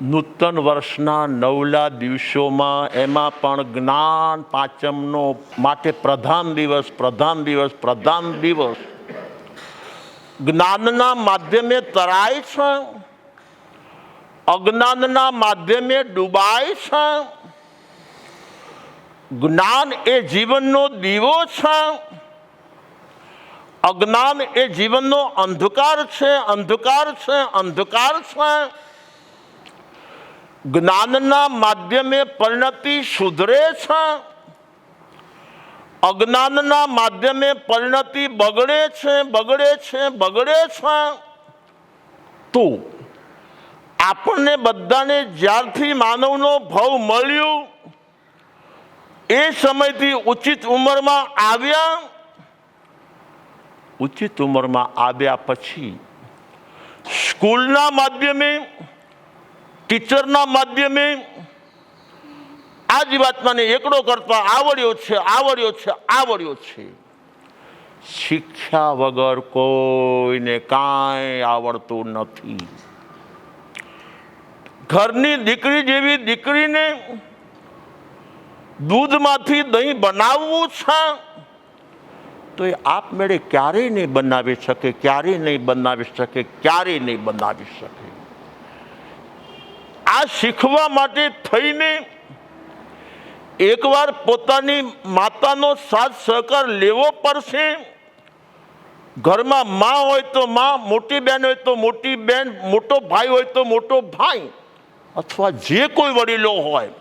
નૂતન વર્ષના નવલા દિવસોમાં એમાં પણ જ્ઞાન પાંચમનો માટે પ્રધાન દિવસ જ્ઞાનના માધ્યમે તરાય છે, અજ્ઞાનના માધ્યમે ડૂબાય છે. જ્ઞાન એ જીવનનો દીવો છે, અજ્ઞાન એ જીવનનો અંધકાર છે. જ્ઞાનના માધ્યમે પરિણતિ સુધરે છે, અજ્ઞાનના માધ્યમે પરિણતિ બગડે છે. તો આપણને બધાને જ્યારથી માનવનો ભાવ મળ્યું એ સમયથી ઉચિત ઉંમરમાં આવ્યા પછી સ્કૂલના માધ્યમે, ટીચરના માધ્યમે આ જીવાત્માને એકડો કરતા આવડ્યો છે. શિક્ષા વગર કોઈને કાંઈ આવડતું નથી. ઘરની દીકરી જેવી દીકરીને દૂધમાંથી દહીં બનાવવું છે તો એ આપમેળે ક્યારેય નહીં બનાવી શકે. આ શીખવા માટે થઈને એકવાર પોતાની માતાનો સાથ સહકાર લેવો પડશે. ઘરમાં માં હોય તો માં, મોટી બહેન હોય તો મોટી બહેન, મોટો ભાઈ હોય તો મોટો ભાઈ, અથવા જે કોઈ વડીલો હોય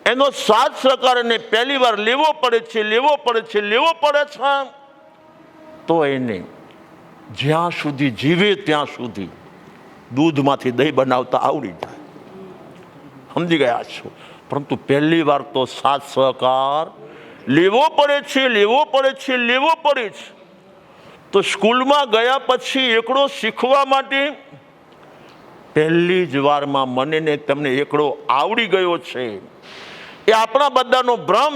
એનો સાથ સહકાર એને પહેલી વાર લેવો પડે છે. તો એને જ્યાં સુધી જીવે ત્યાં સુધી દૂધમાંથી દહીં બનાવતા આવડી જાય. સમજી ગયા છો? પરંતુ પહેલી વાર તો સાથ સહકાર લેવો પડે છે. તો સ્કૂલમાં ગયા પછી એકડો શીખવા માટે પહેલી જ વારમાં મને ને તમને એકડો આવડી ગયો છે એ આપણા બધાનો ભ્રમ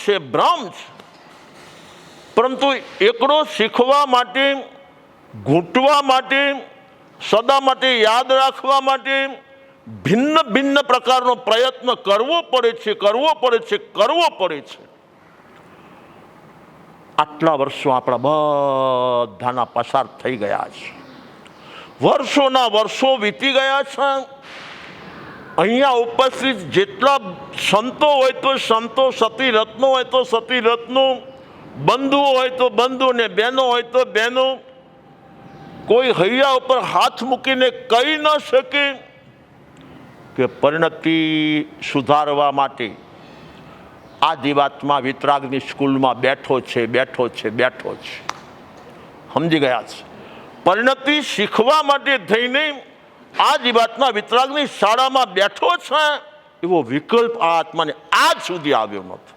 છે. પરંતુ એકડો શીખવા માટે, ઘૂંટવા માટે, સદા માટે યાદ રાખવા માટે ભિન્ન પ્રકારનો પ્રયત્ન કરવો પડે છે. આટલા વર્ષો આપણા બધાના પસાર થઈ ગયા છે. વર્ષોના વર્ષો વીતી ગયા છે. અહીંયા ઉપસ્થિત જેટલા સંતો હોય તો સંતો, સતી રત્નો હોય તો સતી રત્નો, બંધુઓ હોય તો બંધુ, ને બહેનો હોય તો બહેનો, કોઈ હૈયા ઉપર હાથ મૂકીને કહી ન શકે કે પરિણતિ સુધારવા માટે આ જીવાત્મા વિતરાગની સ્કૂલમાં બેઠો છે. સમજી ગયા છે? પરિણતિ શીખવા માટે થઈને આ જીવાત્મા વિતરાગની શાળામાં બેઠો છે એવો વિકલ્પ આ આત્માને આજ સુધી આવ્યો નથી.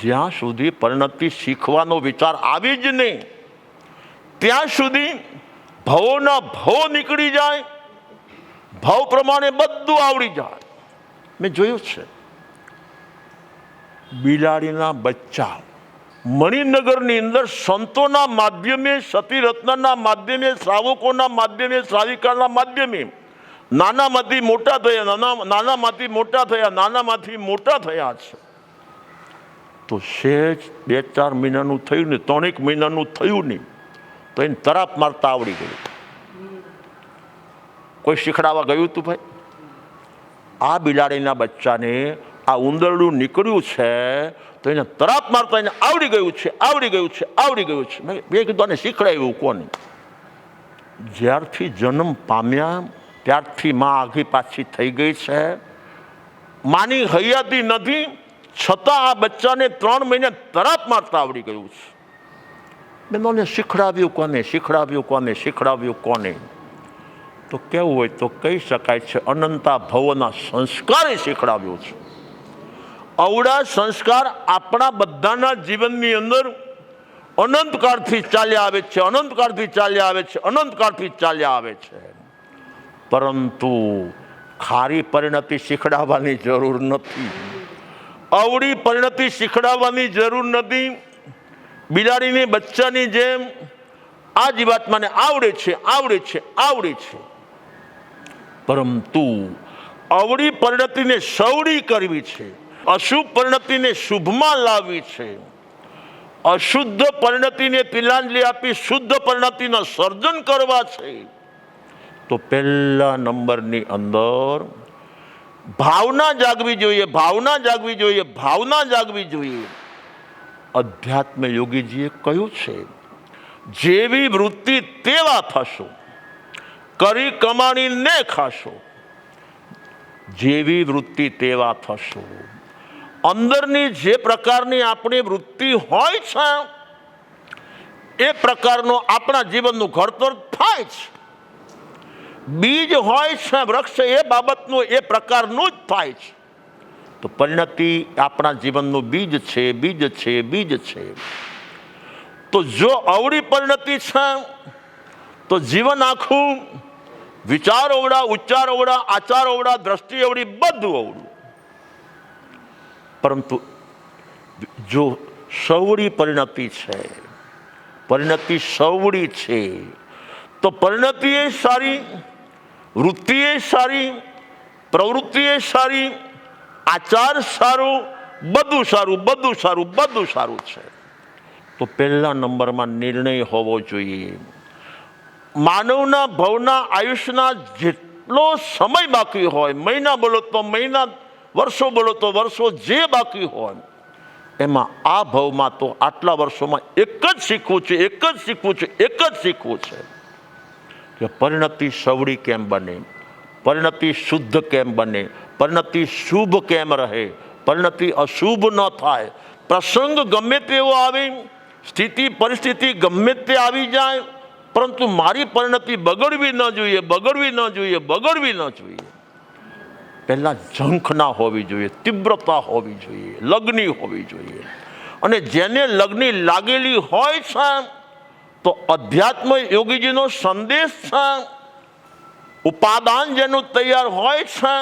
જ્યાં સુધી પરિણતિ શીખવાનો વિચાર આવી જ નહીં ત્યાં સુધી ભવોના ભવ નીકળી જાય, ભાવ પ્રમાણે બધું આવડી જાય. મેં જોયું છે બિલાડીના બચ્ચા મણિનગરની અંદર સંતોના માધ્યમે, સતી રત્નના માધ્યમે, શ્રાવકોના માધ્યમે, શ્રાવિકાના માધ્યમે નાનામાંથી મોટા થયા છે. તો સહેજ 2-4 મહિનાનું થયું ને 3 મહિનાનું થયું નહીં તો એને તરાપ મારતા આવડી ગયું. કોઈ શીખડાવવા ગયું હતું ભાઈ? આ બિલાડીના બચ્ચાને આ ઉંદરડું નીકળ્યું છે તો એને તરાપ મારતા એને આવડી ગયું છે. મેં કીધું આને શીખડાવ્યું કોને? જ્યારથી જન્મ પામ્યા ત્યારથી માં આઘી પાછી થઈ ગઈ છે. માની હૈયાતી નથી છતાં આ બચ્ચાને 3 મહિને તરાપ મારતા આવડી ગયું છે. મેં શીખડાવ્યું કોને? તો કેવું હોય તો કહી શકાય છે અનંતા ભવોના સંસ્કારે શીખડાવ્યો છે. અવળા સંસ્કાર આપણા બધાના જીવનની અંદર અનંતકાળથી ચાલ્યા આવે છે. પરંતુ ખારી પરિણતિ શીખડાવવાની જરૂર નથી, અવળી પરિણતિ શીખડાવવાની જરૂર નથી. બિલાડીની બચ્ચાની જેમ આ જીવાત્માને આવડે છે. પરંતુ અવળી પરિણતિને સવળી કરવી છે, અશુભ પરિણતિને શુભમાં લાવવી છે, અશુદ્ધ પરિણતિને તિલાંજલિ આપી શુદ્ધ પરિણતિના સર્જન કરવા છે, તો પહેલા નંબરની અંદર ભાવના જાગવી જોઈએ, ભાવના જાગવી જોઈએ, ભાવના જાગવી જોઈએ. અધ્યાત્મ યોગીજીએ કહ્યું છે, જેવી વૃત્તિ તેવા થશો, કરી કમાણીને ખાશો. જેવી વૃત્તિ તેવા થશો. અંદરની જે પ્રકારની આપણી વૃત્તિ હોય છે એ પ્રકારનો આપણા જીવનનું ઘડતર થાય છે. બીજ હોય છે વૃક્ષ, એ બાબતનું એ પ્રકારનું જ થાય છે. તો પરિણતિ આપણા જીવનનું બીજ છે, બીજ છે, બીજ છે. તો જો અવળી પરિણતિ છે તો જીવન આખું વિચાર અવળા, ઉચ્ચાર અવળા, આચાર અવળા, દ્રષ્ટિ અવળી, બધું અવળું. પરંતુ જો સવળી પરિણતિ છે, પરિણતિ સવળી છે, તો પરિણતિ એ સારી, વૃત્તિ એ સારી, પ્રવૃત્તિ એ સારી, આચાર સારું, બધું સારું, બધું સારું, બધું સારું છે. તો પહેલા નંબરમાં નિર્ણય હોવો જોઈએ. માનવના ભવના આયુષ્યના જેટલો સમય બાકી હોય, મહિના બોલો તો મહિના, વર્ષો બોલો તો વર્ષો, જે બાકી હોય એમાં આ ભવમાં તો આટલા વર્ષોમાં એક જ શીખવું છે, એક જ શીખવું છે, એક જ શીખવું છે કે પરિણતિ સવળી કેમ બને, પરિણતિ શુદ્ધ કેમ બને, પરિણતિ શુભ કેમ રહે, પરિણતિ અશુભ ન થાય. પ્રસંગ ગમે તેવો આવે, સ્થિતિ પરિસ્થિતિ ગમે તે આવી જાય, પરંતુ મારી પરિણતિ બગડવી ન જોઈએ, બગડવી ન જોઈએ, બગડવી ન જોઈએ. પહેલાં ઝંખ ના હોવી જોઈએ, તીવ્રતા હોવી જોઈએ, લગ્ની હોવી જોઈએ. અને જેને લગ્ની લાગેલી હોય છે તો અધ્યાત્મ યોગીજીનો સંદેશ છે, ઉપાદાન જેનું તૈયાર હોય છે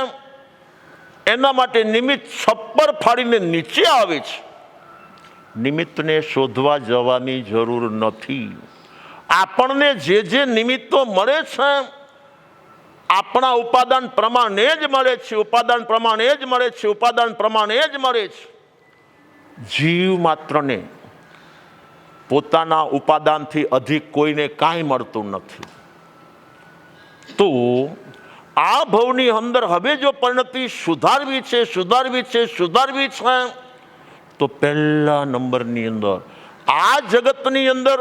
એના માટે નિમિત્ત છપ્પર ફાડીને નીચે આવે છે. નિમિત્તને શોધવા જવાની જરૂર નથી. આપણને જે નિમિત્તો મળે છે આપણા ઉપાદાન પ્રમાણે જ મળે છે, ઉપાદાન પ્રમાણે જ મળે છે, ઉપાદાન પ્રમાણે જ મળે છે. જીવ માત્રને પોતાના ઉપાદાનથી અધિક કોઈને કાંઈ મળતું નથી. તો આ ભવની અંદર હવે જો પરિણતિ સુધારવી છે, સુધારવી છે, સુધારવી છે, તો પહેલા નંબરની અંદર આ જગતની અંદર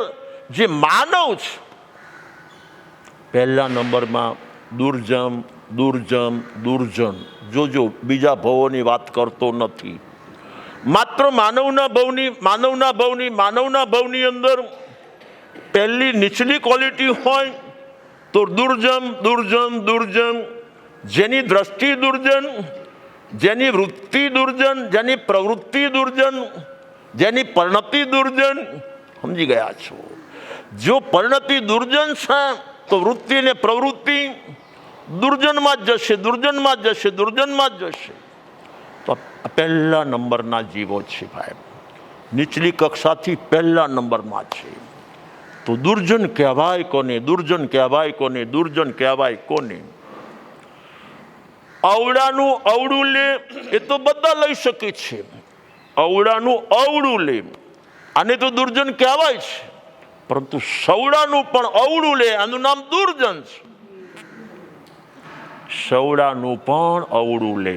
જે માનવ છે, પહેલા નંબરમાં દુર્જન, દુર્જન, દુર્જન. જોજો, બીજા ભવોની વાત કરતો નથી, માત્ર માનવના ભવની, માનવના ભવની, માનવના ભવની અંદર પહેલી નીચલી ક્વોલિટી હોય તો દુર્જન, દુર્જન, દુર્જન. જેની દ્રષ્ટિ દુર્જન, જેની વૃત્તિ દુર્જન, જેની પ્રવૃત્તિ દુર્જન, જેની પરિણતિ દુર્જન. સમજી ગયા છો? જો પરિણતિ દુર્જન છે તો વૃત્તિ અને પ્રવૃત્તિ દુર્જનમાં જ જશે, દુર્જનમાં જ જશે, દુર્જનમાં જ જશે. તો પહેલા નંબરના જીવો છે ભાઈ, નીચલી કક્ષાથી પહેલા નંબરમાં છે. તો દુર્જન કહેવાય કોને, દુર્જન કહેવાય કોને, દુર્જન કહેવાય કોને? અવળાનું અવળું લે એ તો બધા લઈ શકે છે. અવળાનું અવળું લે, આને તો દુર્જન કહેવાય છે. પરંતુ સવડાનું પણ અવળું લે, આનું નામ દુર્જન છે. સવડાનું પણ અવળું લે.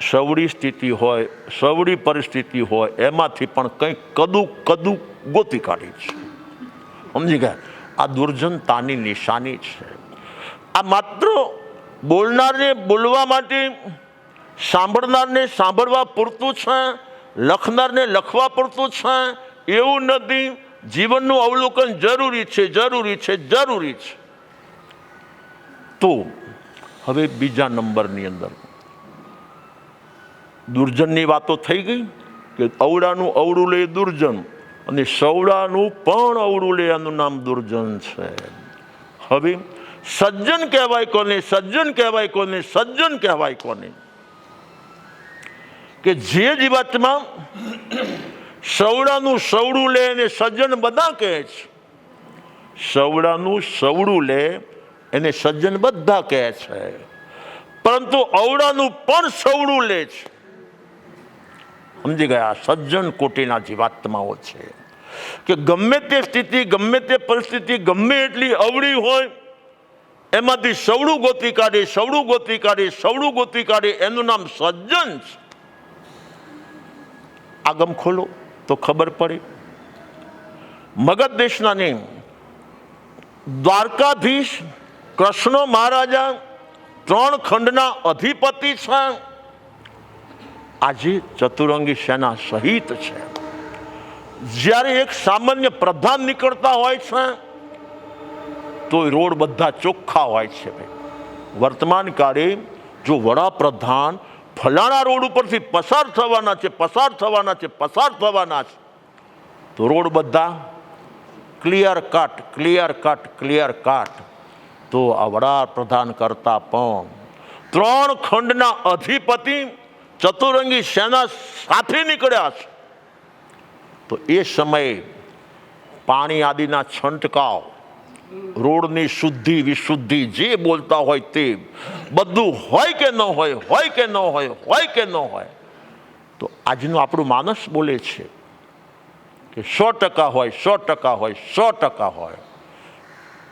સવડી સ્થિતિ હોય, સવડી પરિસ્થિતિ હોય, એમાંથી પણ કંઈક કદું કદું ગોતી કાઢી છે. સમજી ગયા? આ દુર્જનતાની નિશાની છે. આ માત્ર બોલનારને બોલવા માટે, સાંભળનારને સાંભળવા પૂરતું છે, લખનારને લખવા પૂરતું છે એવું નથી. જીવનનું અવલોકન જરૂરી છે, જરૂરી છે, જરૂરી છે. તો હવે બીજા નંબરની અંદર દુર્જનની વાતો થઈ ગઈ કે અવળાનું અવળું લે દુર્જન, અને સવડાનું પણ અવળું લે, આનું નામ દુર્જન છે. હવે સજ્જન કહેવાય કોને, સજ્જન કહેવાય કોને, સજ્જન કહેવાય કોને? કે જે જીવાતમાં સવડાનું સવડું લે અને સજ્જન બધા કહે છે. સવડાનું સવડું લે એને સજ્જન બધા કહે છે, પરંતુ અવળાનું પણ સવડું લે છે. સમજી ગયા? સજ્જન કોટીના જીવાત્માઓ છે કે ગમે તે સ્થિતિ, ગમે તે પરિસ્થિતિ, ગમે એટલી અવળી હોય, એમાંથી સવડું ગોતી કાઢે, સવડું ગોતી કાઢે, સવડું ગોતી કાઢે. એનું નામ સજ્જન છે. આગમ ખોલો તો ખબર પડે. મગધ દેશના નિયમ દ્વારકાધીશ કૃષ્ણ મહારાજા 3 ખંડના અધિપતિ છે. આજે ચતુરંગી સેના સહિત છે. જ્યારે એક સામાન્ય પ્રધાન નીકળતા હોય છે તો રોડ બધા ચોખ્ખા હોય છે. વર્તમાન કાળે જો વડાપ્રધાન ફલાણા રોડ ઉપરથી પસાર થવાના છે, પસાર થવાના છે, પસાર થવાના છે, તો રોડ બધા clear cut, clear cut, clear cut. તો આ વડાપ્રધાન કરતા પણ 3 ખંડના અધિપતિ ચતુરંગી સેના સાથે નીકળ્યા છે. તો એ સમયે પાણી આદિના છંટકાવ, રોડની શુદ્ધિ વિશુદ્ધિ, જે બોલતા હોય તે બધું હોય કે ન હોય, હોય કે ન હોય, હોય કે ન હોય. તો આજનું આપણું માનસ બોલે છે કે 100% હોય, 100% હોય, 100% હોય.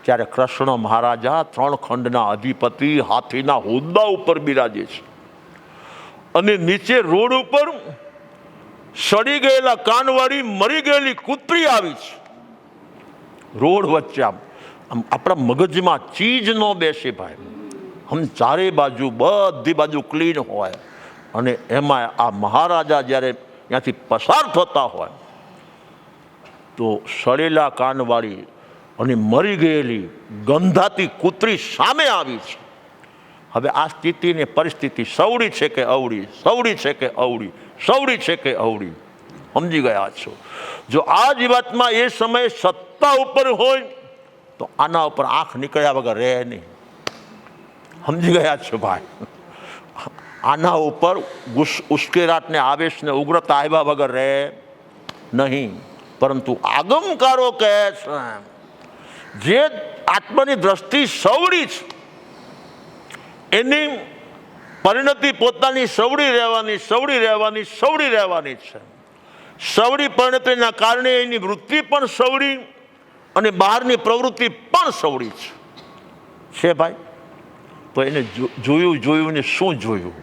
ત્યારે કૃષ્ણ મહારાજા 3 ખંડના અધિપતિ હાથીના હોદ્દા ઉપર બિરાજે છે અને નીચે રોડ ઉપર સડી ગયેલા કાનવાળી મરી ગયેલી કૂતરી આવી છે. રોડ વચ્ચે આમ આપણા મગજમાં ચીજ ન બેસે ભાઈ. હમ ચારે બાજુ બધી બાજુ ક્લીન હોય અને એમાં આ મહારાજા જ્યારે ત્યાંથી પસાર થતા હોય તો સડેલા કાનવાળી અને મરી ગયેલી ગંધાતી કૂતરી સામે આવી છે. હવે આ સ્થિતિની પરિસ્થિતિ સવડી છે કે અવળી, સવડી છે કે અવળી, સવડી છે કે અવળી? સમજી ગયા છો? જો આ જીવાતમાં એ સમયે સત્તા ઉપર હોય તો આના ઉપર આંખ નીકળ્યા વગર રહે નહીં. સમજી ગયા છો ભાઈ? આના ઉપર ઉશ્કેરાટને, આવેશને, ઉગ્રતા આવ્યા વગર રહે નહીં. પરંતુ આગમકારો કહે છે જે આત્માની દ્રષ્ટિ સવડી છે એની પરિણતિ પોતાની સવડી રહેવાની, સવડી રહેવાની, સવડી રહેવાની છે. સવડી પરિણતિના કારણે એની વૃત્તિ પણ સવડી અને બહારની પ્રવૃત્તિ પણ સવડી છે ભાઈ. તો એને જોયું ને શું જોયું?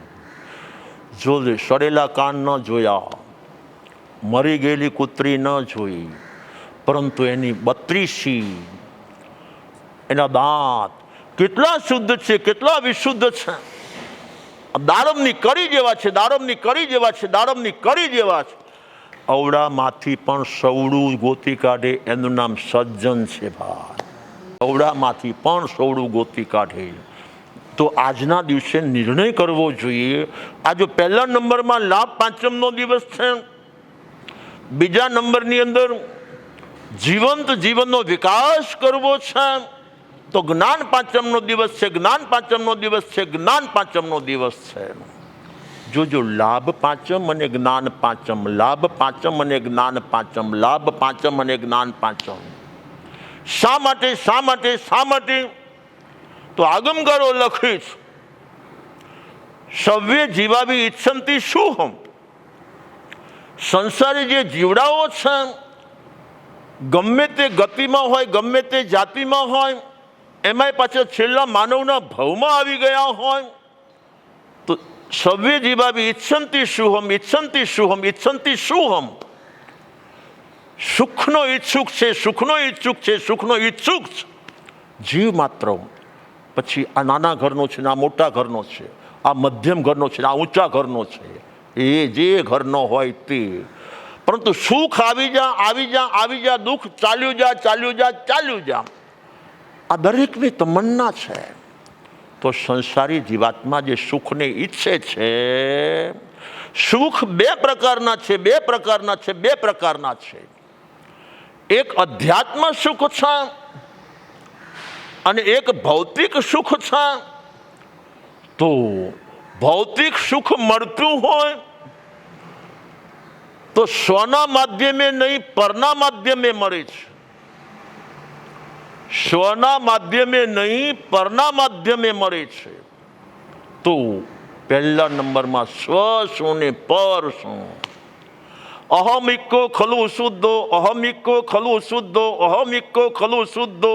જો સડેલા કાન ન જોયા, મરી ગયેલી કૂતરી ન જોઈ, પરંતુ એની 32 એના દાંત કેટલા શુદ્ધ છે, કેટલા વિશુદ્ધ છે. દાડમની કળી જેવા છે, દાડમની કળી જેવા છે, દાડમની કળી જેવા છે. અવળામાંથી પણ સવડું ગોતી કાઢે એનું નામ સજ્જન છે ભાઈ. અવળામાંથી પણ સવડું ગોતી કાઢે. તો આજના દિવસે નિર્ણય કરવો જોઈએ. આ જો પહેલા નંબરમાં લાભ પાંચમનો દિવસ છે, બીજા નંબરની અંદર જીવંત જીવનનો વિકાસ કરવો છે, તો જ્ઞાન પાંચમનો દિવસ છે, જ્ઞાન પાંચમનો દિવસ છે, જ્ઞાન પાંચમનો દિવસ છે. જો લાભ પાંચમ અને જ્ઞાન પાંચમ, લાભ પાંચમ અને જ્ઞાન પાંચમ, લાભ પાંચમ અને જ્ઞાન પાંચમ. શા માટે, શા માટે, શા માટે? તો આગમકારો લખી છે સવ્ય જીવાભી ઈચ્છંતી શુહમ. સંસારી જે જીવડાઓ છે ગમે તે ગતિમાં હોય, ગમે તે જાતિમાં હોય, એમાંય પાછળ છેલ્લા માનવના ભવમાં આવી ગયા હોય, તો સવ્ય જીવાભી ઈચ્છંતી શુહમ, ઈચ્છંતી શુહમ, ઈચ્છંતી શુહમ. સુખનો ઈચ્છુક છે, સુખનો ઈચ્છુક છે, સુખનો ઈચ્છુક છે જીવ માત્ર. પછી આ નાના ઘરનો છે ને આ મોટા ઘરનો છે, આ મધ્યમ ઘરનો છે ને આ ઊંચા ઘરનો છે, એ જે ઘરનો હોય તે. પરંતુ સુખ આવી જા, આવી જા, આવી જા, દુઃખ ચાલ્યું જા, ચાલ્યું જા, ચાલ્યું જા, આ દરેકની તમન્ના છે. તો સંસારી જીવાત્મા જે સુખને ઈચ્છે છે, સુખ 2 પ્રકારના છે, 2 પ્રકારના છે, 2 પ્રકારના છે. એક અધ્યાત્મ સુખ છે અને એક ભૌતિક સુખ છે. તો ભૌતિક સુખ મળતું હોય તો સ્વના માધ્યમે નહીં, પરના માધ્યમે મળે છે. સ્વના માધ્યમે નહીં પરના માધ્યમે મળે છે. તો પહેલા નંબરમાં સ્વ શું ને પર શું. અહમિકો ખલુ શુદ્ધો, અહમિકો ખલુ શુદ્ધો, અહમિકો ખલુ શુદ્ધો.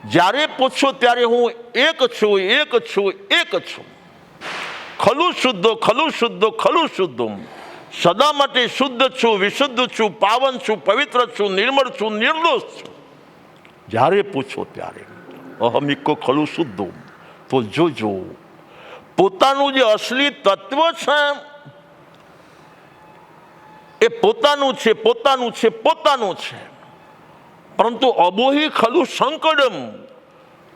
જ્યારે પૂછો ત્યારે હું એક છું, એક છું, એક છું. ખલુ શુદ્ધો, ખલુ શુદ્ધો, ખલુ શુદ્ધો. સદા માટે શુદ્ધ છું, વિશુદ્ધ છું, પાવન છું, પવિત્ર છું, નિર્મળ છું, નિર્દોષ છું. જ્યારે પૂછો ત્યારે અહમિકો ખલુ શુદ્ધો. તો જોજો પોતાનું જે અસલી તત્વ છે એ પોતાનું છે, પોતાનું છે, પોતાનું છે. પરંતુ અબોહી ખલુ સંકટમ,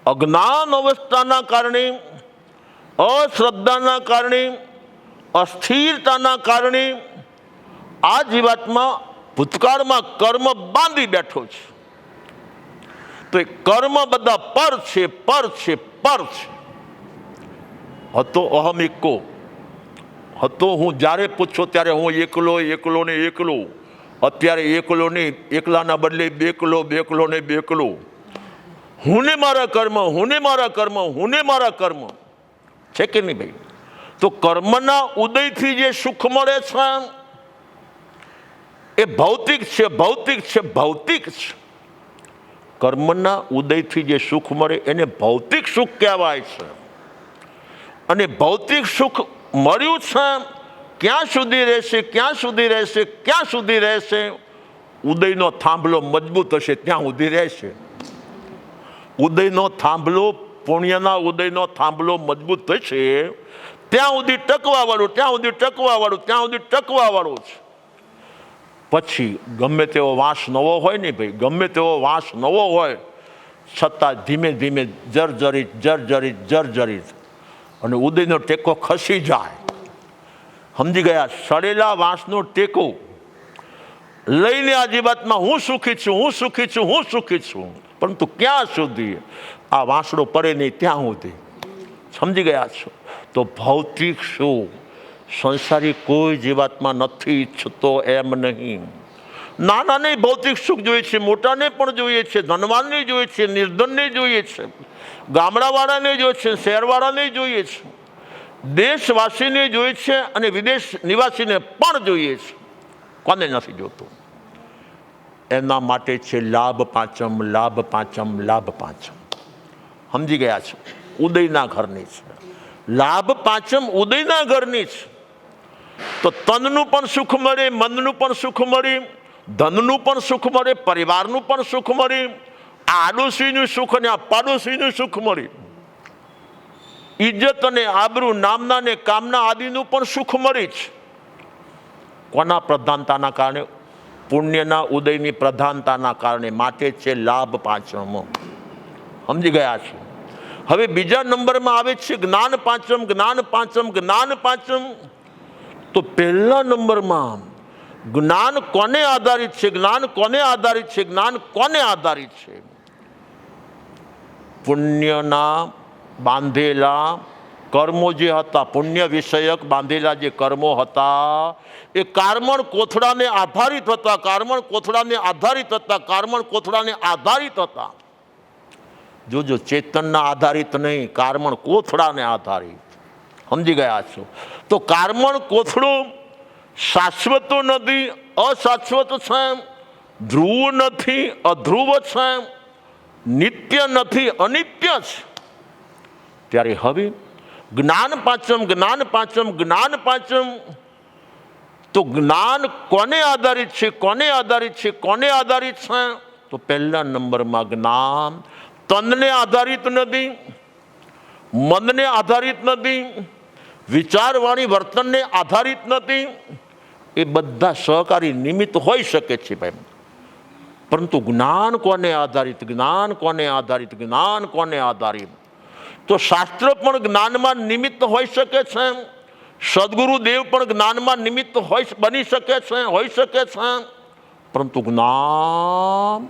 અજ્ઞાન અવસ્થાના કારણે, અશ્રદ્ધાના કારણે, અસ્થિરતાના કારણે આ જીવાત્મા ભૂતકાળમાં કર્મ બાંધી બેઠો છે. તો એ કર્મ બધા પર છે, પર છે, પર છે. હતો અહમિકો, હતો હું. જ્યારે પૂછો ત્યારે હું એકલો, એકલો ને એકલો. અત્યારે એકલો નહીં, એકલાના બદલે બેકલો, બેકલો ને બેકલો. હું ને મારા કર્મ, હું ને મારા કર્મ, હું ને મારા કર્મ. છે કે નહીં ભાઈ? તો કર્મના ઉદયથી જે સુખ મળે છે એ ભૌતિક છે, ભૌતિક છે, ભૌતિક છે. કર્મના ઉદયથી જે સુખ મળે એને ભૌતિક સુખ કહેવાય છે. અને ભૌતિક સુખ મળ્યું છે, ક્યાં સુધી રહેશે, ક્યાં સુધી રહેશે, ક્યાં સુધી રહેશે? ઉદયનો થાંભલો મજબૂત હશે ત્યાં સુધી રહેશે. ઉદયનો થાંભલો, પુણ્યના ઉદયનો થાંભલો મજબૂત થશે ત્યાં સુધી ટકવા વાળું, ત્યાં સુધી ટકવા વાળું, ત્યાં સુધી ટકવા વાળું છે. પછી ગમે તેવો વાંસ નવો હોય ને ભાઈ, ગમે તેવો વાંસ નવો હોય છતાં ધીમે ધીમે જર્જરિત, જર્જરિત, જર્જરિત અને ઉદયનો ટેકો ખસી જાય. સમજી ગયા? સડેલા વાંસનો ટેકો લઈને આ જીવાતમાં હું સુખી છું, હું સુખી છું, હું સુખી છું. પરંતુ ક્યાં સુધી? આ વાંસડો પડે નહીં ત્યાં સુધી. સમજી ગયા છો? તો ભૌતિક શું સંસારી કોઈ જીવાતમાં નથી ઈચ્છતો એમ નહીં. નાનાને ભૌતિક સુખ જોઈએ છે, મોટાને પણ જોઈએ છે, ધનવાનને જોઈએ છે, નિર્ધનને જોઈએ છે, ગામડાવાળાને જોઈએ છે, શહેરવાળાને જોઈએ છે, દેશવાસીને જોઈએ છે અને વિદેશ નિવાસીને પણ જોઈએ છે. કોને નથી જોતું? એના માટે છે લાભ પાંચમ, લાભ પાંચમ, લાભ પાંચમ. સમજી ગયા છો? ઉદયના ઘરની છે લાભ પાંચમ, ઉદયના ઘરની છે. તો તનનું પણ સુખ મળે, મનનું પણ સુખ મળે, ધનનું પણ સુખ મળે, પરિવારનું પણ સુખ મળે, આ આડોશીનું સુખ અને આ પાડોશીનું સુખ મળે, ઇજ્જત અને આબરૂ, નામના ને કામના આદિનું પણ સુખ મળે છે. કોના પ્રધાનતાના કારણે? પુણ્યના ઉદયની પ્રધાનતાના કારણે. માટે છે લાભ પાંચમ. સમજી ગયા છે? હવે બીજા નંબરમાં આવે છે જ્ઞાન પાંચમ, જ્ઞાન પાંચમ, જ્ઞાન પાંચમ. તો પહેલા નંબરમાં જ્ઞાન કોને આધારિત છે? જ્ઞાન કોને આધારિત છે? જ્ઞાન કોને આધારિત છે? પુણ્યના બાંધેલા કર્મો જે હતા, પુણ્ય વિષયક બાંધેલા જે કર્મો હતા એ કારમણ કોથળાને આધારિત હતા, કારમણ કોથળાને આધારિત હતા, કારમણ કોથળાને આધારિત હતા. જોજો, ચેતનના આધારિત નહીં, કારમણ કોથળાને આધારિત. સમજી ગયા છો? તો કારમણ કોથળો શાશ્વતો નથી, અશાશ્વત છે, ધ્રુવ નથી, અધ્રુવ છે, નિત્ય નથી, અનિત્ય છે. ત્યારે હવે જ્ઞાન પાંચમ, જ્ઞાન પાંચમ, જ્ઞાન પાંચમ. તો જ્ઞાન કોને આધારિત છે? કોને આધારિત છે? કોને આધારિત છે? તો પહેલા નંબરમાં જ્ઞાન તનને આધારિત નથી, મનને આધારિત નથી, વિચારવાણી વર્તનને આધારિત નથી. એ બધા સહકારી નિમિત્ત હોઈ શકે છે ભાઈ. પરંતુ જ્ઞાન કોને આધારિત? જ્ઞાન કોને આધારિત? જ્ઞાન કોને આધારિત? તો શાસ્ત્ર પણ જ્ઞાનમાં નિમિત્ત હોઈ શકે છે, સદગુરુદેવ પણ જ્ઞાનમાં નિમિત્ત બની શકે છે, હોઈ શકે છે. પરંતુ જ્ઞાન,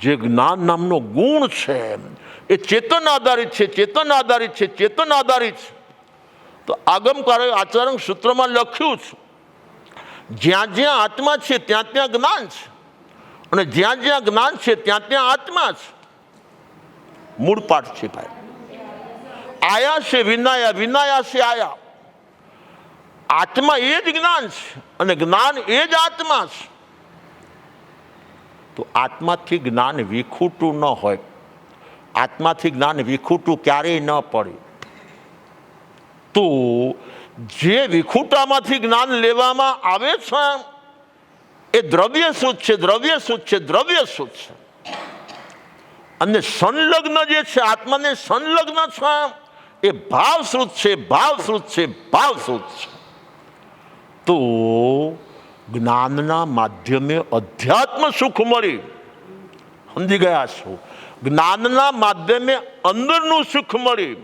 જે જ્ઞાન નામનો ગુણ છે એ ચેતન આધારિત છે, ચેતન આધારિત છે, ચેતન આધારિત છે. તો આગમકારે આચરણ સૂત્રમાં લખ્યું છે જ્યાં જ્યાં આત્મા છે ત્યાં ત્યાં જ્ઞાન છે, અને જ્યાં જ્યાં જ્ઞાન છે ત્યાં ત્યાં આત્મા છે. મૂળ પાઠ છે ભાઈ. આયા છે વિનાયા, વિનાયા છે આયા. આત્મા એ જ જ્ઞાન છે અને જ્ઞાન એ જ આત્મા છે. તો આત્માથી જ્ઞાન વિખૂટું ન હોય. આત્માથી જ્ઞાન વિખૂટું ક્યારેય ન પડે. તો જે વિખૂટામાંથી જ્ઞાન લેવામાં આવે છે એ દ્રવ્ય શુદ્ધ છે, દ્રવ્ય શુદ્ધ છે, દ્રવ્ય શુદ્ધ છે. અને સંલગ્ન જે છે, આત્માને સંલગ્ન છે એ ભાવ શુદ્ધ છે, ભાવ શુદ્ધ છે, ભાવ શુદ્ધ છે. તો જ્ઞાનના માધ્યમે અધ્યાત્મ સુખ મળી. સમજી ગયા છો? જ્ઞાનના માધ્યમે અંદરનું સુખ મળી,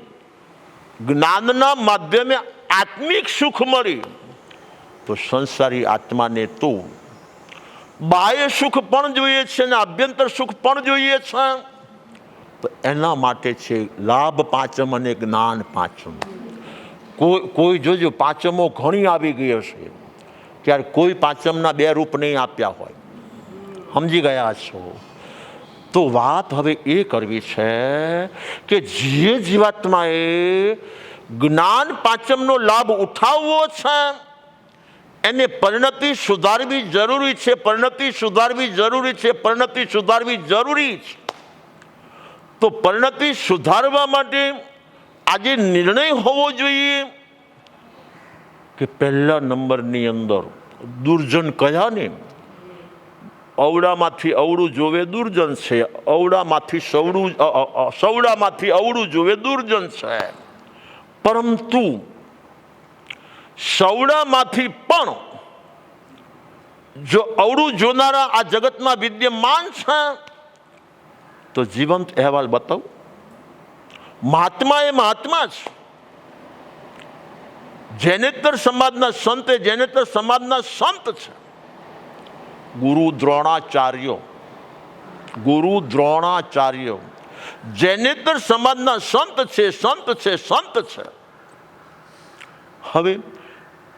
જ્ઞાનના માધ્યમે આત્મિક સુખ મળી. તો સંસારી આત્માને તો બાહ્ય સુખ પણ જોઈએ છે અને આભ્યંતર સુખ પણ જોઈએ છે. તો એના માટે છે લાભ પાંચમ અને જ્ઞાન પાંચમ. કોઈ જોજો પાંચમો ઘણી આવી ગઈ હશે, ત્યારે કોઈ પાંચમના બે રૂપ નહીં આપ્યા હોય. સમજી ગયા છો? તો વાત હવે એ કરવી છે કે જે જીવાત્માએ જ્ઞાન પાંચમનો લાભ ઉઠાવવો છે એને પરિણતિ સુધારવી જરૂરી છે, પરિણતિ સુધારવી જરૂરી છે, પરિણતિ સુધારવી જરૂરી છે. તો પરિણતિ સુધારવા માટે આજે નિર્ણય હોવો જોઈએ કે પહેલા નંબરની અંદર દુર્જન કયા ને, અવડામાંથી અવળું જોવે દુર્જન છે, સવડામાંથી અવળું જોવે દુર્જન છે. પરંતુ સવડામાંથી પણ જો અવળું જોનારા આ જગતમાં વિદ્યમાન છે તો જીવંત અહેવાલ બતાવું. મહાત્મા એ મહાત્મા છે. જૈનેતર સમાજના સંત એ જૈનેતર સમાજના સંત છે. ગુરુ દ્રોણાચાર્ય, ગુરુ દ્રોણાચાર્ય જૈનેતર સમાજના સંત છે, સંત છે, સંત છે. હવે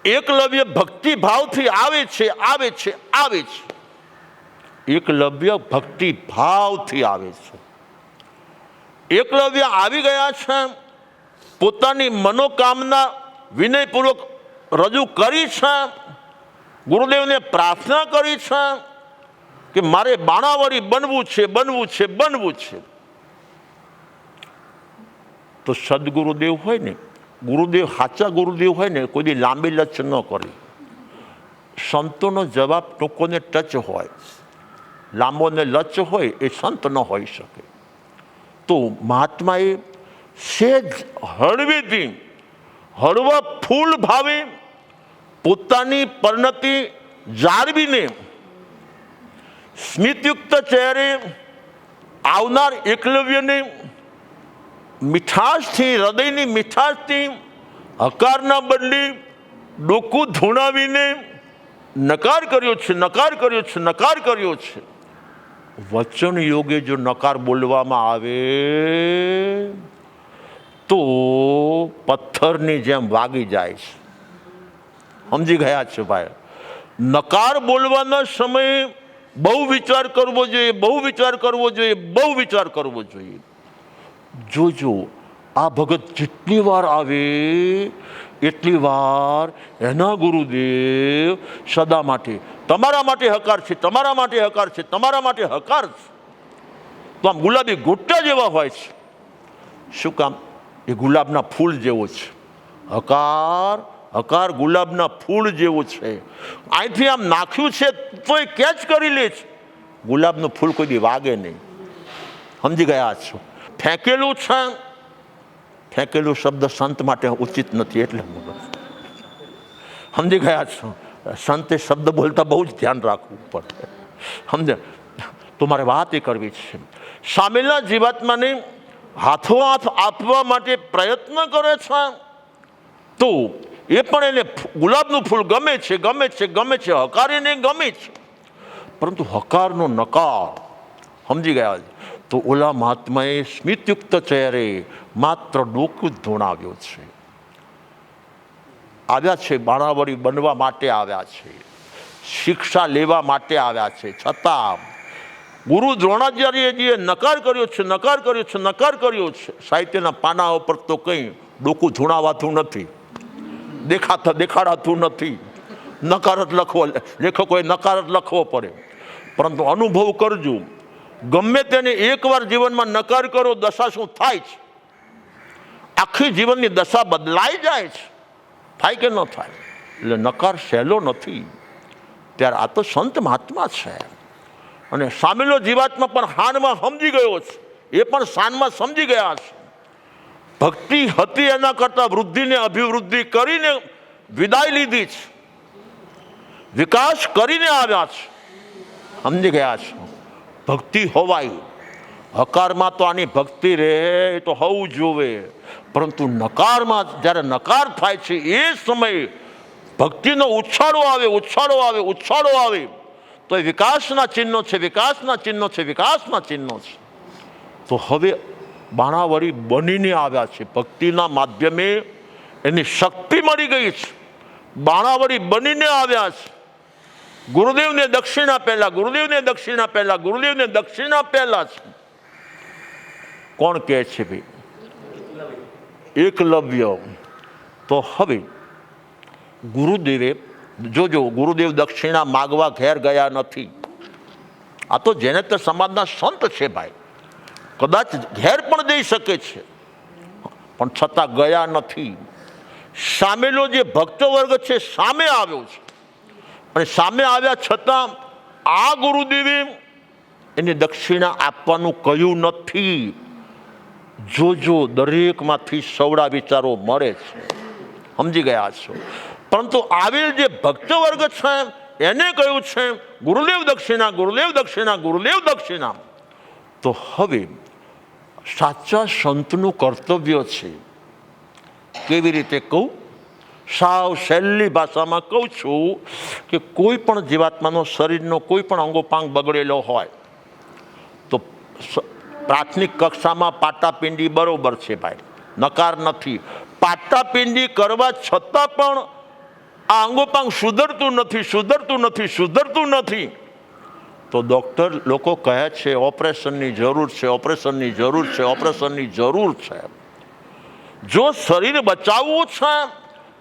એકલવ્ય ભક્તિ ભાવથી આવે છે, આવે છે, આવે છે. એકલવ્ય ભક્તિ ભાવથી આવે છે. એકલવ્ય આવી ગયા છે, પોતાની મનોકામના વિનયપૂર્વક રજૂ કરી છે, ગુરુદેવને પ્રાર્થના કરી છે કે મારે બાણાવળી બનવું છે, બનવું છે, બનવું છે. તો સદગુરુદેવ હોય ને, ગુરુદેવ સાચા ગુરુદેવ હોય ને, કોઈ લાંબી લચ ન કરે. સંતોનો જવાબ ટૂંકોને ટચ હોય, લાંબોને લચ હોય એ સંત ન હોઈ શકે. તો મહાત્માએ સેજ હળવેથી, હળવા ફૂલ ભાવે પોતાની પરિણતિ જાળવીને સ્મિતયુક્ત ચહેરે આવનાર એકલવ્યને મીઠાશથી, હૃદયની મીઠાશથી હકારના બદલે ડોકું ધૂણાવીને નકાર કર્યો છે, નકાર કર્યો છે, નકાર કર્યો છે. વચન યોગે જો નકાર બોલવામાં આવે તો પથ્થરની જેમ વાગી જાય છે. સમજી ગયા છે ભાઈ? નકાર બોલવાના સમયે બહુ વિચાર કરવો જોઈએ, બહુ વિચાર કરવો જોઈએ, બહુ વિચાર કરવો જોઈએ. જોજો આ ભગત જેટલી વાર આવે એટલી વાર એના ગુરુદેવ સદા માટે તમારા માટે હકાર છે, તમારા માટે હકાર છે, તમારા માટે હકાર છે. તો આમ ગુલાબી ગોટા જેવા હોય છે. શું કામ? એ ગુલાબના ફૂલ જેવો છે. હકાર, હકાર ગુલાબના ફૂલ જેવો છે. અહીંથી આમ નાખ્યું છે તો એ કેચ કરી લે છે. ગુલાબનું ફૂલ કોઈ દી વાગે નહીં. સમજી ગયા છો? ફેંકેલું છે, ફેંકેલું શબ્દ સંત માટે ઉચિત નથી, એટલે સમજી ગયા છો? સંતે શબ્દ બોલતા બહુ જ ધ્યાન રાખવું પડે. સમજે? તો મારે વાત એ કરવી છે, સામેલા જીવાત્માને હાથોહાથ આપવા માટે પ્રયત્ન કરે છે તો એ પણ એને ગુલાબનું ફૂલ ગમે છે, ગમે છે, ગમે છે, હકાર એને ગમે છે. પરંતુ હકારનો નકાર, સમજી ગયા? તો ઓલા મહાત્માએ સ્મિતયુક્ત ચહેરે માત્ર ડોકું જ ધોણાવ્યો છે. આવ્યા છે, બાણાવળી બનવા માટે આવ્યા છે, શિક્ષા લેવા માટે આવ્યા છે, છતાં ગુરુ દ્રોણાચાર્યજીએ નકાર કર્યો છે, નકાર કર્યો છે, નકાર કર્યો છે. સાહિત્યના પાના ઉપર તો કંઈ ડોકું ધૂણાવાતું નથી, દેખાડાતું નથી. નકાર જ લખવો, લેખકોએ નકાર જ લખવો પડે. પરંતુ અનુભવ કરજો, ગમે તેને એકવાર જીવનમાં નકાર કરો, દશા શું થાય છે? આખી જીવનની દશા બદલાઈ જાય છે. થાય કે ન થાય? એટલે નકાર સહેલો નથી. ત્યારે આ તો સંત મહાત્મા છે, અને સામેલો જીવાત્મા પણ હાનમાં સમજી ગયો છે, એ પણ શાનમાં સમજી ગયા છે. ભક્તિ હતી એના કરતાં વૃદ્ધિને અભિવૃદ્ધિ કરીને વિદાય લીધી છે, વિકાસ કરીને આવ્યા છે, સમજી ગયા છે. ભક્તિ હોવાય, હકારમાં તો આની ભક્તિ રહે એ તો હોવું જોવે, પરંતુ નકારમાં જ્યારે નકાર થાય છે એ સમયે ભક્તિનો ઉછાળો આવે, ઉછાળો આવે, ઉછાળો આવે, તો એ વિકાસના ચિહ્નો છે, વિકાસના ચિહ્નો છે, વિકાસના ચિહ્નો છે. તો હવે બાણાવળી બનીને આવ્યા છે, ભક્તિના માધ્યમે એની શક્તિ મળી ગઈ છે, બાણાવળી બનીને આવ્યા છે. ગુરુદેવને દક્ષિણા પહેલા, ગુરુદેવને દક્ષિણા પહેલા, ગુરુદેવને દક્ષિણા પહેલા છે. કોણ કહે છે ભાઈ? એકલવ્ય. તો હવે ગુરુદેવે જોજો, ગુરુદેવ દક્ષિણા માગવા ઘેર ગયા નથી. આ તો જેને તે સમાજના સંત છે ભાઈ, કદાચ ઘેર પણ જઈ શકે છે, પણ છતાં ગયા નથી. સામેલો જે ભક્ત વર્ગ છે સામે આવ્યો છે, અને સામે આવ્યા છતાં આ ગુરુદેવે એને દક્ષિણા આપવાનું કહ્યું નથી. જોજો, દરેકમાંથી સવડા વિચારો મળે છે, સમજી ગયા છો. પરંતુ આવેલ જે ભક્ત વર્ગ છે એને કહ્યું છે ગુરુદેવ દક્ષિણા, ગુરુદેવ દક્ષિણા, ગુરુદેવ દક્ષિણા. તો હવે સાચા સંતનું કર્તવ્ય છે, કેવી રીતે કહું? સાવ સહેલી ભાષામાં કહું છું કે કોઈ પણ જીવાત્માનો શરીરનો કોઈ પણ અંગોપાંગ બગડેલો હોય તો પ્રાથમિક કક્ષામાં પાટાપિંડી બરોબર છે ભાઈ, નકાર નથી. પાટાપિંડી કરવા છતાં પણ આ અંગોપાંગ સુધરતું નથી, સુધરતું નથી, સુધરતું નથી, તો ડૉક્ટર લોકો કહે છે ઓપરેશનની જરૂર છે, ઓપરેશનની જરૂર છે, ઓપરેશનની જરૂર છે. જો શરીર બચાવવું છે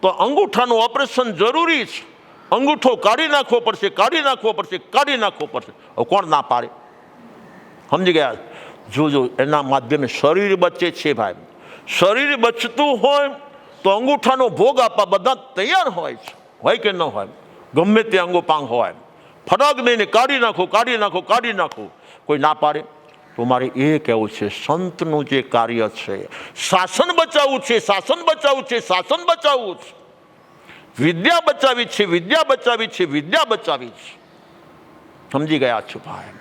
તો અંગૂઠાનું ઓપરેશન જરૂરી છે. અંગૂઠો કાઢી નાખવો પડશે, કાઢી નાખવો પડશે, કાઢી નાખવો પડશે. હવે કોણ ના પાડે? સમજી ગયા? જોજો, એના માધ્યમે શરીર બચે છે ભાઈ. શરીર બચતું હોય તો અંગૂઠાનો ભોગ આપવા બધા તૈયાર હોય કે ન હોય? ગમે તે અંગોપાંગ હોય, ફરક નહીં, કાઢી નાખો, કાઢી નાખો, કાઢી નાખો, કોઈ ના પાડે? તો મારે એ કહેવું છે, સંતનું જે કાર્ય છે, શાસન બચાવવું છે, શાસન બચાવવું છે, શાસન બચાવવું છે. વિદ્યા બચાવી છે, વિદ્યા બચાવી છે, વિદ્યા બચાવી છે. સમજી ગયા છો ભાઈ?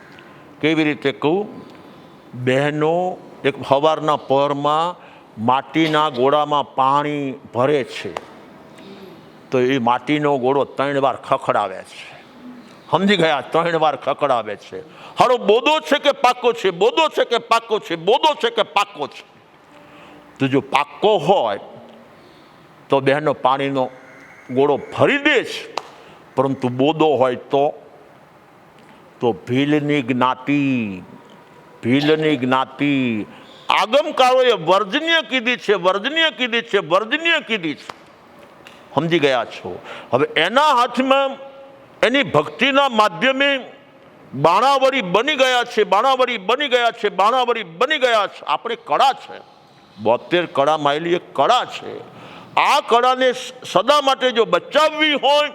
કેવી રીતે કહું? બહેનો એક સવારના પરમાં માટીના ગોળામાં પાણી ભરે છે, તો એ માટીનો ગોળો 3 વાર ખખડાવે છે. સમજી ગયા? 3 વાર ખખડાવે છે. હારો બોદો છે કે પાકો છે? બોદો છે કે પાકો છે? બોદો છે કે પાકો છે? તો જો પાકો હોય તો બહેનો પાણીનો ગોળો ભરી દે છે, પરંતુ બોદો હોય તો ભીલની જ્ઞાતિ, ભીલની જ્ઞાતિ આગમકારોએ વર્જનીય કીધી છે, વર્જનીય કીધી છે, વર્જનીય કીધી છે. સમજી ગયા છો? હવે એના હાથમાં એની ભક્તિના માધ્યમે બાણાવળી બની ગયા છે, બાણાવળી બની ગયા છે, બાણાવળી બની ગયા છે. આપણે કળા છે, 72 કળા માયલી એક કળા છે. આ કળાને સદા માટે જો બચાવવી હોય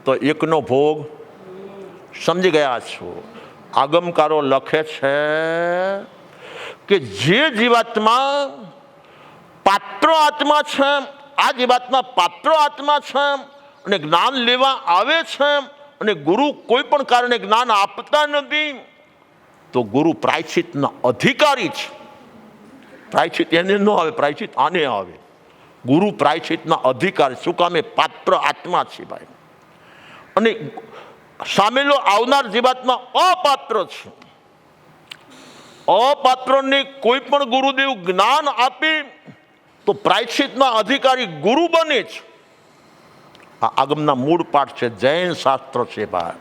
તો એકનો ભોગ. સમજી ગયા છો? આગમકારો લખે છે કે જે જીવાત્મા પાત્ર આત્મા છે, આ જીવાત્મા પાત્ર આત્મા છે અને જ્ઞાન લેવા આવે છે, અને ગુરુ કોઈ પણ કારણે જ્ઞાન આપતા નથી, તો ગુરુ પ્રાયશ્ચિતના અધિકારી છે. પ્રાયશ્ચિત એને ન આવે, પ્રાયશ્ચિત આને આવે. ગુરુ પ્રાયશ્ચિતના અધિકારી. શું કામે? પાત્ર આત્મા છે ભાઈ. અને સામેલો આવનાર જીવાત્મા અપાત્ર છે. અપાત્રને કોઈ પણ ગુરુદેવ જ્ઞાન આપે તો પ્રાયશ્ચિતના અધિકારી ગુરુ બને છે. આ આગમના મૂળ પાઠ છે, જૈન શાસ્ત્ર છે ભાઈ.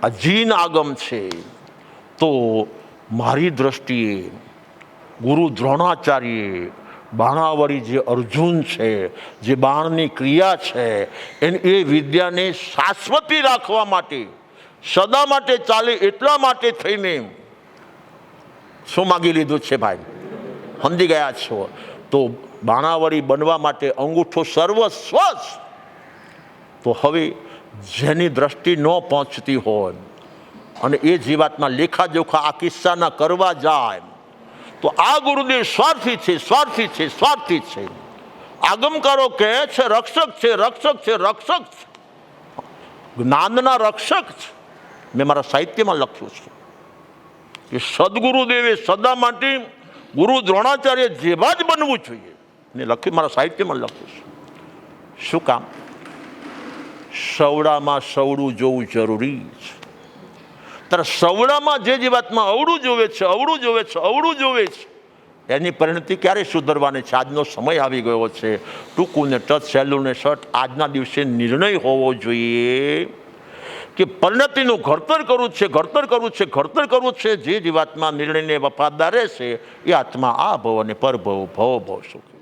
આ જીન આગમ છે. તો મારી દ્રષ્ટિએ ગુરુ દ્રોણાચાર્યે બાણાવળી જે અર્જુન છે, જે બાણની ક્રિયા છે, એ વિદ્યાને શાશ્વતી રાખવા માટે, સદા માટે ચાલે એટલા માટે થઈને શું માગી લીધું છે ભાઈ? સમજી ગયા છો? તો બાણાવળી બનવા માટે અંગૂઠો સર્વસ્વ. તો હવે જેની દ્રષ્ટિ ન પહોંચતી હોય અને એ જીવાતના લેખાજોખા આ કિસ્સાના કરવા જાય તો આ ગુરુદેવ સ્વાર્થી છે, સ્વાર્થી છે, સ્વાર્થી છે. આગમકારો કહે છે રક્ષક છે, રક્ષક છે, રક્ષક છે, જ્ઞાનના રક્ષક છે. મેં મારા સાહિત્યમાં લખ્યું છે કે સદગુરુદેવે સદા માટે ગુરુ દ્રોણાચાર્ય જેવા જ બનવું જોઈએ. મેં લખ્યું, મારા સાહિત્યમાં લખ્યું છે. શું કામ? સવડામાં સવડું જોવું જરૂરી છે. ત્યારે સવડામાં જે જીવાતમાં અવળું જોવે છે, અવળું જોવે છે, અવળું જોવે છે, એની પરિણતિ ક્યારે સુધરવાની છે? આજનો સમય આવી ગયો છે. ટૂંકું ને ટચ, સહેલું ને શટ. આજના દિવસે નિર્ણય હોવો જોઈએ કે પરિણતિનું ઘડતર કરવું છે, ઘડતર કરવું છે, ઘડતર કરવું છે. જે જીવાતમાં નિર્ણયને વફાદાર રહેશે એ આત્મા આ ભવ અને પરભવ ભવ ભવ સુખ.